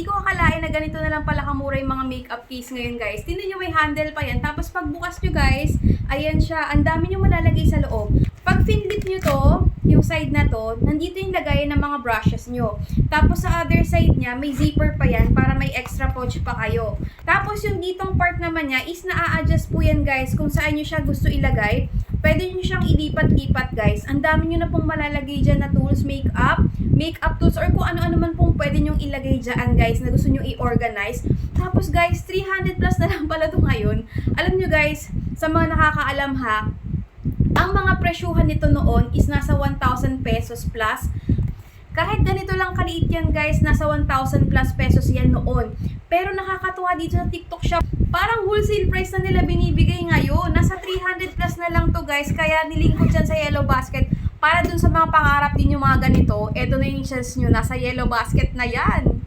Hindi ko akalain na ganito na lang pala kamura yung mga makeup case ngayon, guys. Tingnan nyo, may handle pa yan. Tapos pagbukas nyo, guys, ayan siya. Ang dami nyo malalagay sa loob. Pag finlit nyo to, yung side na to, nandito yung lagayan ng mga brushes nyo. Tapos sa other side niya, may zipper pa yan para may extra pouch pa kayo. Tapos yung ditong part naman niya is na-a-adjust po yan, guys, kung saan nyo siya gusto ilagay. Pwede nyo siyang ilipat-lipat, guys. Ang dami nyo na pong malalagay dyan na tools, makeup tools, or kung ano-ano man pong pwede nyong ilagay dyan, guys, na gusto nyo i-organize. Tapos, guys, 300 plus na lang pala ito ngayon. Alam nyo, guys, sa mga nakakaalam ha, ang mga presyuhan nito noon is nasa 1,000 pesos plus. Kahit ganito lang kaliit yan, guys, nasa 1,000 plus pesos yan noon. Pero nakakatuwa dito sa TikTok Shop, parang wholesale price na nila binibigay ngayon. Nasa 300 plus na lang to, guys. Kaya nilink ko dyan sa Yellow Basket. Para dun sa mga pangarap din yung mga ganito, eto na yung chance nyo, nasa Yellow Basket na yan.